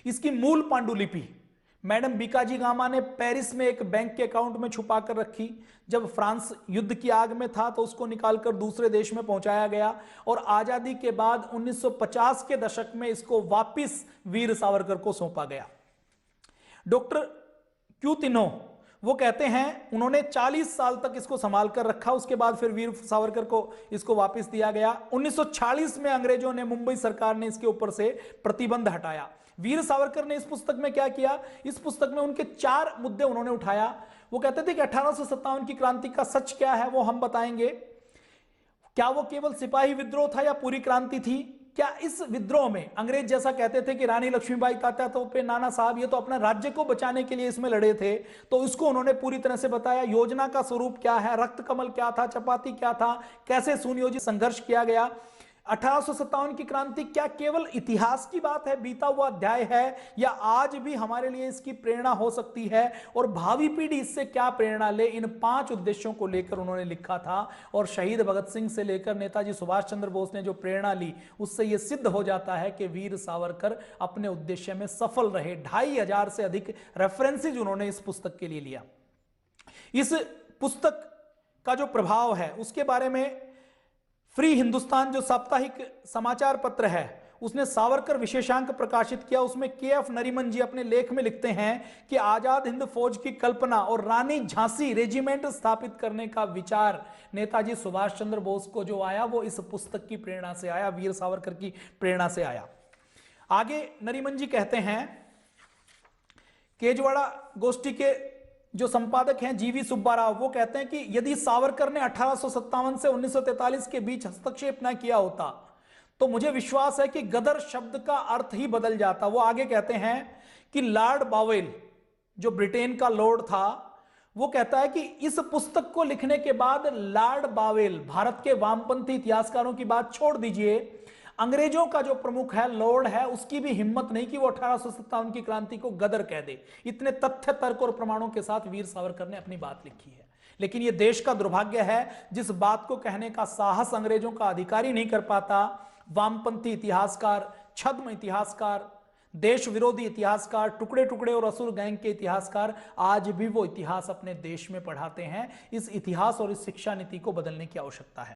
इसकी मूल पांडुलिपि मैडम बीकाजी गामा ने पेरिस में एक बैंक के अकाउंट में छुपा कर रखी। जब फ्रांस युद्ध की आग में था तो उसको निकालकर दूसरे देश में पहुंचाया गया और आजादी के बाद 1950 के दशक में इसको वापिस वीर सावरकर को सौंपा गया। डॉक्टर क्यूतिनो वो कहते हैं उन्होंने 40 साल तक इसको संभाल कर रखा, उसके बाद फिर वीर सावरकर को इसको वापस दिया गया। 1946 में अंग्रेजों ने, मुंबई सरकार ने इसके ऊपर से प्रतिबंध हटाया। वीर सावरकर ने इस पुस्तक में क्या किया, इस पुस्तक में उनके 4 मुद्दे उन्होंने उठाया। वो कहते थे कि 1857 की क्रांति का सच क्या है वो हम बताएंगे। क्या वो केवल सिपाही विद्रोह था या पूरी क्रांति थी? क्या इस विद्रोह में अंग्रेज जैसा कहते थे कि रानी लक्ष्मीबाई तात्या नाना साहब ये तो अपने राज्य को बचाने के लिए इसमें लड़े थे, तो इसको उन्होंने पूरी तरह से बताया। योजना का स्वरूप क्या है, रक्त कमल क्या था, चपाती क्या था, कैसे सुनियोजित संघर्ष किया गया। 1857 की क्रांति क्या केवल इतिहास की बात है, बीता हुआ अध्याय है, या आज भी हमारे लिए इसकी प्रेरणा हो सकती है और भावी पीढ़ी इससे क्या प्रेरणा ले? इन 5 उद्देश्यों को लेकर उन्होंने लिखा था और शहीद भगत सिंह से लेकर नेताजी सुभाष चंद्र बोस ने जो प्रेरणा ली उससे यह सिद्ध हो जाता है कि वीर सावरकर अपने उद्देश्य में सफल रहे। 2500 से अधिक रेफरेंसेज उन्होंने इस पुस्तक के लिए लिया। इस पुस्तक का जो प्रभाव है उसके बारे में फ्री हिंदुस्तान जो साप्ताहिक समाचार पत्र है उसने सावरकर विशेषांक प्रकाशित किया। उसमें के.एफ. नरीमन जी अपने लेख में लिखते हैं कि आजाद हिंद फौज की कल्पना और रानी झांसी रेजिमेंट स्थापित करने का विचार नेताजी सुभाष चंद्र बोस को जो आया वो इस पुस्तक की प्रेरणा से आया, वीर सावरकर की प्रेरणा से आया। आगे नरीमन जी कहते हैं, केजवाड़ा गोष्ठी के जो संपादक हैं जीवी सुब्बा राव, वो कहते हैं कि यदि सावरकर ने 1857 से 1943 के बीच हस्तक्षेप न किया होता तो मुझे विश्वास है कि गदर शब्द का अर्थ ही बदल जाता। वो आगे कहते हैं कि लॉर्ड बावेल जो ब्रिटेन का लॉर्ड था वो कहता है कि इस पुस्तक को लिखने के बाद लॉर्ड बावेल, भारत के वामपंथी इतिहासकारों की बात छोड़ दीजिए, अंग्रेजों का जो प्रमुख है, लॉर्ड है, उसकी भी हिम्मत नहीं कि वो 1857 की क्रांति को गदर कह दे। इतने तथ्य, तर्क और प्रमाणों के साथ वीर सावरकर ने अपनी बात लिखी है। लेकिन यह देश का दुर्भाग्य है जिस बात को कहने का साहस अंग्रेजों का अधिकारी नहीं कर पाता। वामपंथी इतिहासकार, छद्म इतिहासकार, देश विरोधी इतिहासकार, टुकड़े टुकड़े और असुर गैंग के इतिहासकार आज भी वो इतिहास अपने देश में पढ़ाते हैं। इस इतिहास और इस शिक्षा नीति को बदलने की आवश्यकता है।